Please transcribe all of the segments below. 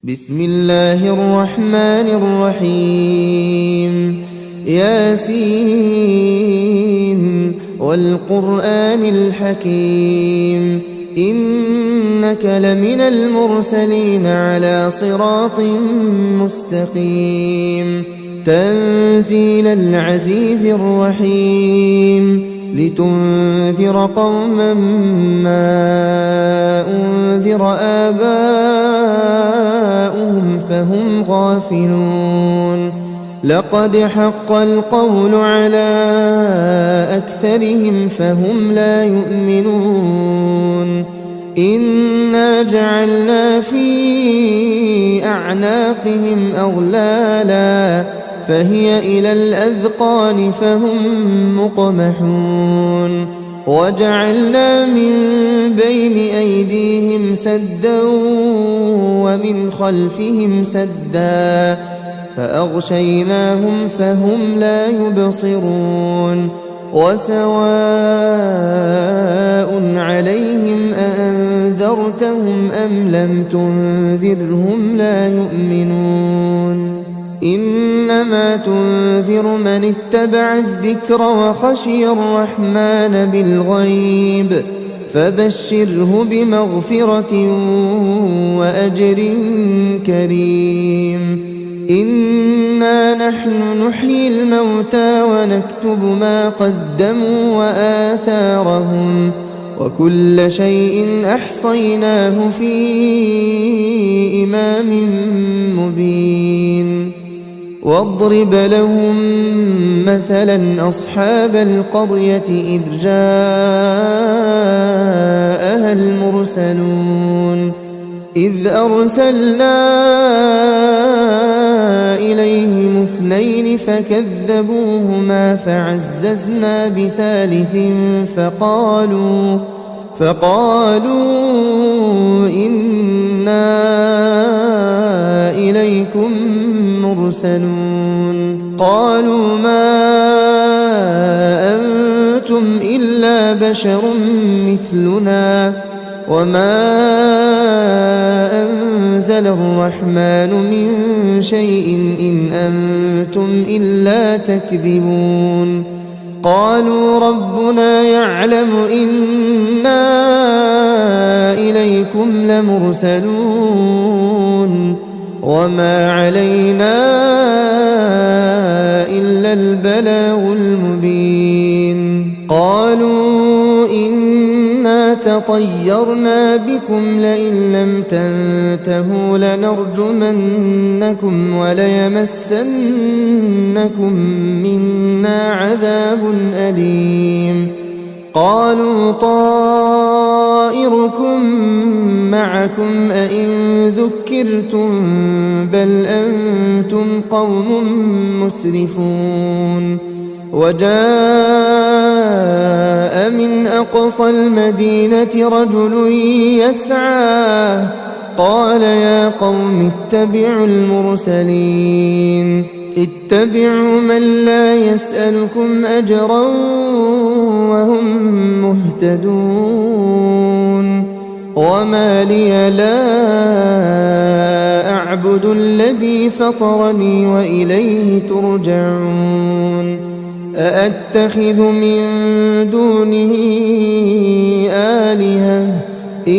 بسم الله الرحمن الرحيم ياسين والقرآن الحكيم إنك لمن المرسلين على صراط مستقيم تنزيل العزيز الرحيم لتنذر قوما ما أنذر آباؤهم فهم غافلون لقد حق القول على أكثرهم فهم لا يؤمنون إنا جعلنا في أعناقهم أغلالا فهي إلى الأذقان فهم مقمحون وجعلنا من بين أيديهم سدا ومن خلفهم سدا فأغشيناهم فهم لا يبصرون وسواء عليهم أأنذرتهم أم لم تنذرهم لا يؤمنون إنما تنذر من اتبع الذكر وخشي الرحمن بالغيب فبشره بمغفرة وأجر كريم إنا نحن نحيي الموتى ونكتب ما قدموا وآثارهم وكل شيء أحصيناه في إمام مبين واضرب لهم مثلا أصحاب القرية إذ جاءها المرسلون إذ أرسلنا إليهم اثنين فكذبوهما فعززنا بثالث فقالوا إنا إليكم مرسلون قالوا ما أنتم إلا بشر مثلنا وما أنزل الرحمن من شيء إن أنتم إلا تكذبون قالوا ربنا يعلم إنا إليكم لمرسلون وما علينا إلا البلاغ المبين قالوا إنا تطيرنا بكم لئن لم تنتهوا لنرجمنكم وليمسنكم منا عذاب أليم قالوا طائركم معكم أئن ذكرتم بل أنتم قوم مسرفون وجاء من أقصى المدينة رجل يسعى قال يا قوم اتبعوا المرسلين اتبعوا من لا يسألكم أجرا وهم مهتدون وما لي لا أعبد الذي فطرني وإليه ترجعون أأتخذ من دونه آلهة إن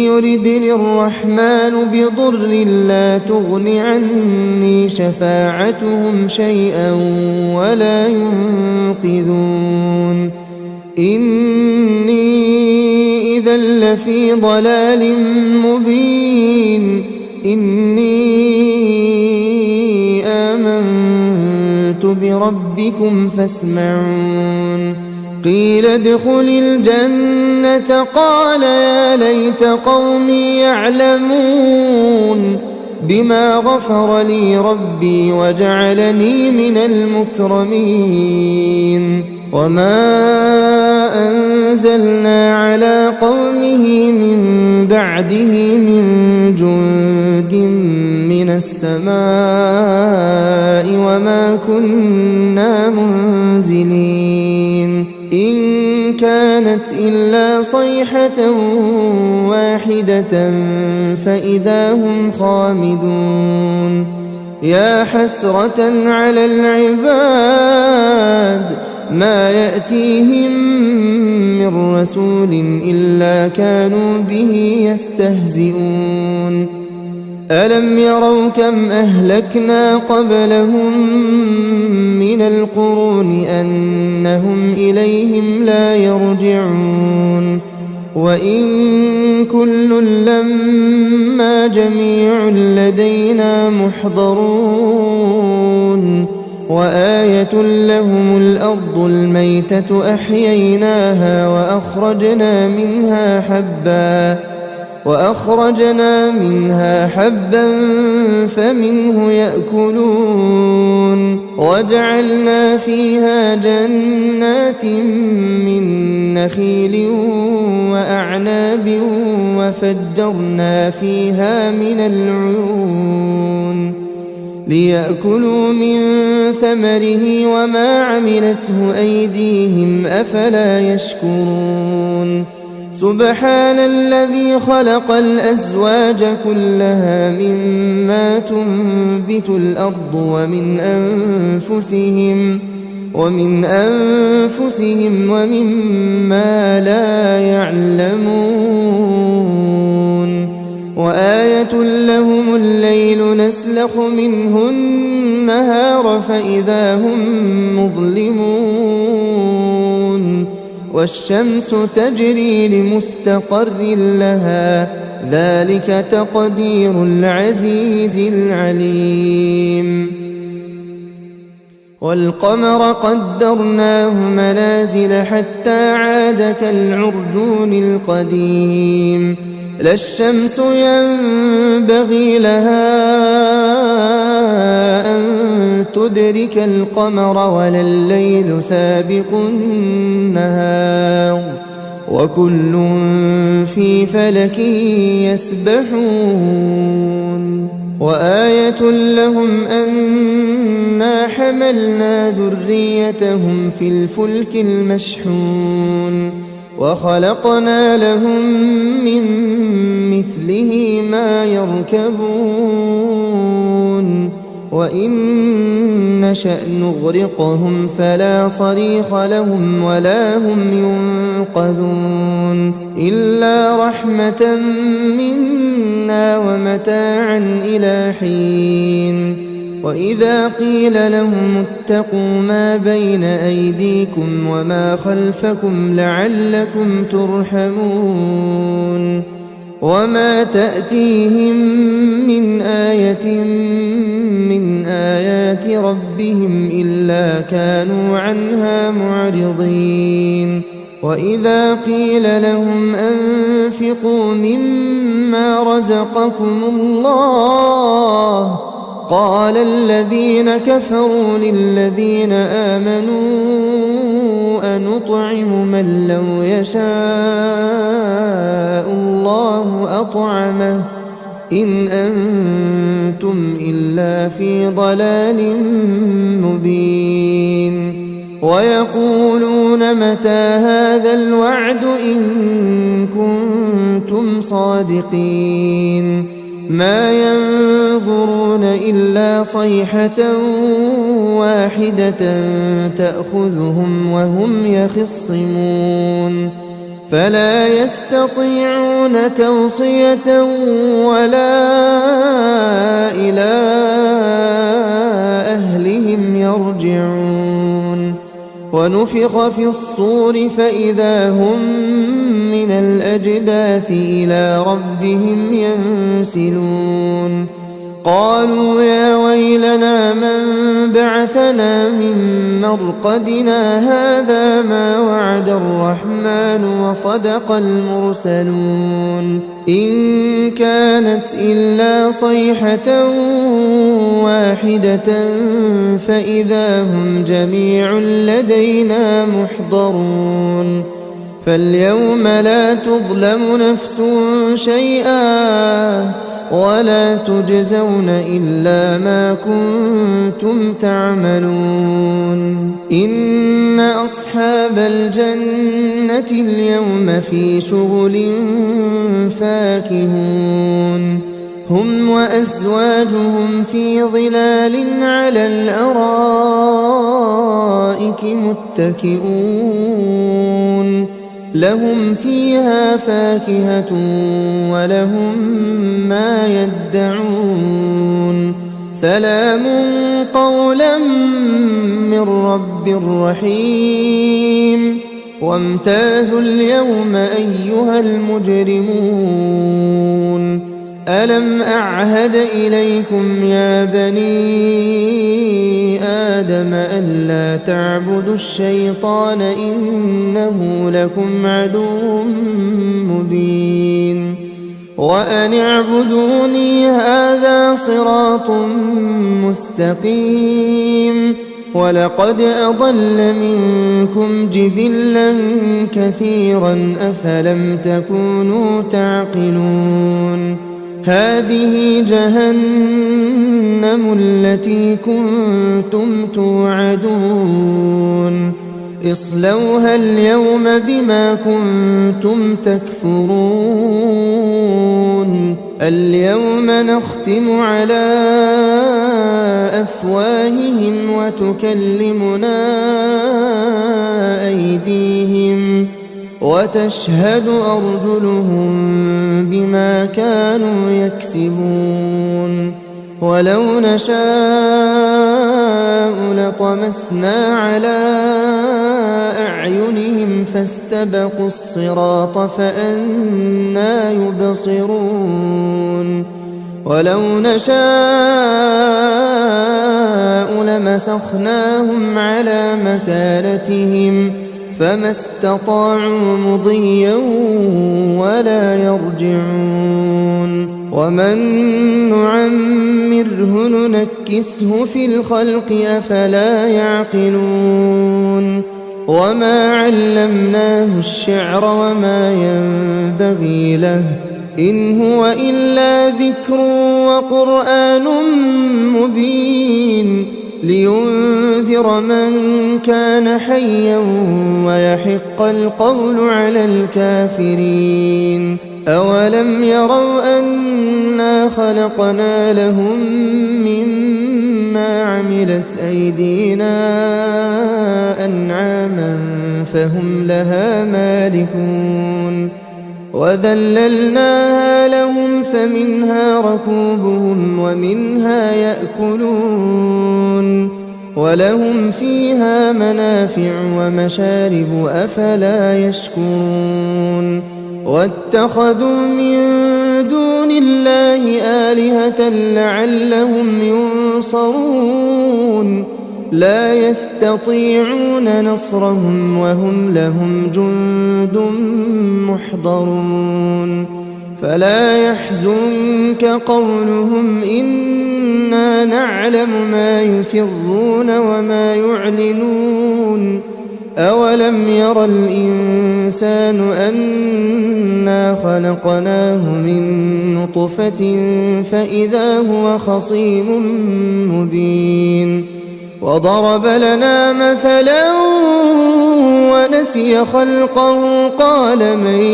يردني الرحمن بضر لا تغن عني شفاعتهم شيئا ولا ينقذون إني إذا لفي ضلال مبين إني آمنت بربكم فاسمعون قيل ادخل الجنة قال يا ليت قومي يعلمون بما غفر لي ربي وجعلني من المكرمين وما أنزلنا على قومه من بعده من جند من السماء وما كنا منزلين إن كان كانت إلا صيحة واحدة فإذا هم خامدون يا حسرة على العباد ما يأتيهم من رسول إلا كانوا به يستهزئون ألم يروا كم أهلكنا قبلهم من القرون أنهم إليهم لا يرجعون وإن كل لما جميع لدينا محضرون وآية لهم الأرض الميتة أحييناها وأخرجنا منها حبا فمنه يأكلون وجعلنا فيها جنات من نخيل وأعناب وفجرنا فيها من العيون ليأكلوا من ثمره وما عملته أيديهم أفلا يشكرون سبحان الذي خلق الأزواج كلها مما تنبت الأرض ومن أنفسهم ومما لا يعلمون وآية لهم الليل نسلخ منه النهار فإذا هم مظلمون والشمس تجري لمستقر لها ذلك تقدير العزيز العليم والقمر قدرناه منازل حتى عاد كالعرجون القديم لا الشمس ينبغي لها أن تدرك القمر ولا الليل سابق النهار وكل في فلك يسبحون وآية لهم أنا حملنا ذريتهم في الفلك المشحون وخلقنا لهم من مثله ما يركبون وإن نشأ نغرقهم فلا صريخ لهم ولا هم ينقذون إلا رحمة منا ومتاعا إلى حين وإذا قيل لهم اتقوا ما بين أيديكم وما خلفكم لعلكم ترحمون وما تأتيهم من آية من آيات ربهم إلا كانوا عنها معرضين وإذا قيل لهم أنفقوا مما رزقكم الله قال الذين كفروا للذين آمنوا أنطعم من لو يشاء الله أطعمه إن أنتم إلا في ضلال مبين ويقولون متى هذا الوعد إن كنتم صادقين ما ينظرون إلا صيحة واحدة تأخذهم وهم يخصمون فلا يستطيعون توصية ولا إلى أهلهم يرجعون ونفخ في الصور فإذا هم من الأجداث إلى ربهم ينسلون قالوا يا ويلنا من بعثنا من مرقدنا هذا ما وعد الرحمن وصدق المرسلون إن كانت إلا صيحة واحدة فإذا هم جميع لدينا محضرون فاليوم لا تظلم نفس شيئا ولا تجزون إلا ما كنتم تعملون إن أصحاب الجنة اليوم في شغل فاكهون هم وأزواجهم في ظلال على الأرائك متكئون لهم فيها فاكهة ولهم ما يدعون سلام قولا من رب رحيم وامتازوا اليوم أيها المجرمون ألم أعهد إليكم يا بني آدم ألا تعبدوا الشيطان إنه لكم عدو مبين وأن اعبدوني هذا صراط مستقيم ولقد أضل منكم جبلا كثيرا أفلم تكونوا تعقلون هذه جهنم التي كنتم توعدون اصلوها اليوم بما كنتم تكفرون اليوم نختم على أفواههم وتكلمنا أيديهم وتشهد أرجلهم بما كانوا يكسبون ولو نشاء لطمسنا على أعينهم فاستبقوا الصراط فأنى يبصرون ولو نشاء لمسخناهم على مكانتهم فما استطاعوا مضيا ولا يرجعون ومن نعمره ننكسه في الخلق أفلا يعقلون وما علمناه الشعر وما ينبغي له إن هو إلا ذكر وقرآن مبين لينذر من كان حيا ويحق القول على الكافرين أولم يروا أنا خلقنا لهم مما عملت أيدينا أنعاما فهم لها مالكون وذللناها لهم فمنها ركوبهم ومنها يأكلون ولهم فيها منافع ومشارب أفلا يشكرون واتخذوا من دون الله آلهة لعلهم ينصرون لا يستطيعون نصرهم وهم لهم جند محضرون فلا يحزنك قولهم إنا نعلم ما يسرون وما يعلنون أولم ير الإنسان أنا خلقناه من نطفة فإذا هو خصيم مبين وضرب لنا مثلا ونسي خلقه قال من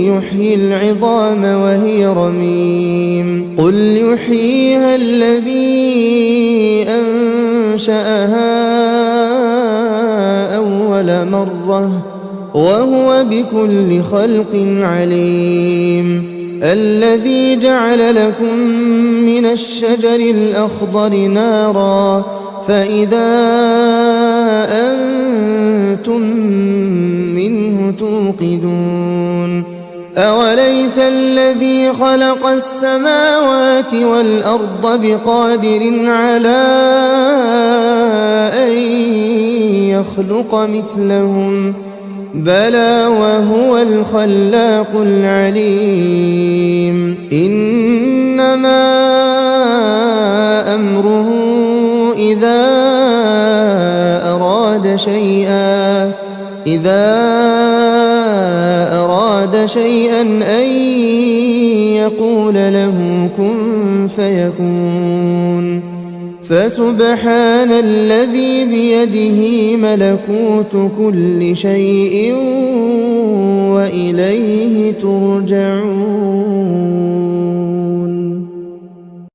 يحيي العظام وهي رميم قل يحييها الذي أنشأها أول مرة وهو بكل خلق عليم الذي جعل لكم من الشجر الأخضر نارا فإذا أنتم منه توقدون أوليس الذي خلق السماوات والأرض بقادر على أن يخلق مثلهم بلى وهو الخلاق العليم إنما أمره إذا أراد أراد شيئا أن يقول له كن فيكون فسبحان الذي بيده ملكوت كل شيء وإليه ترجعون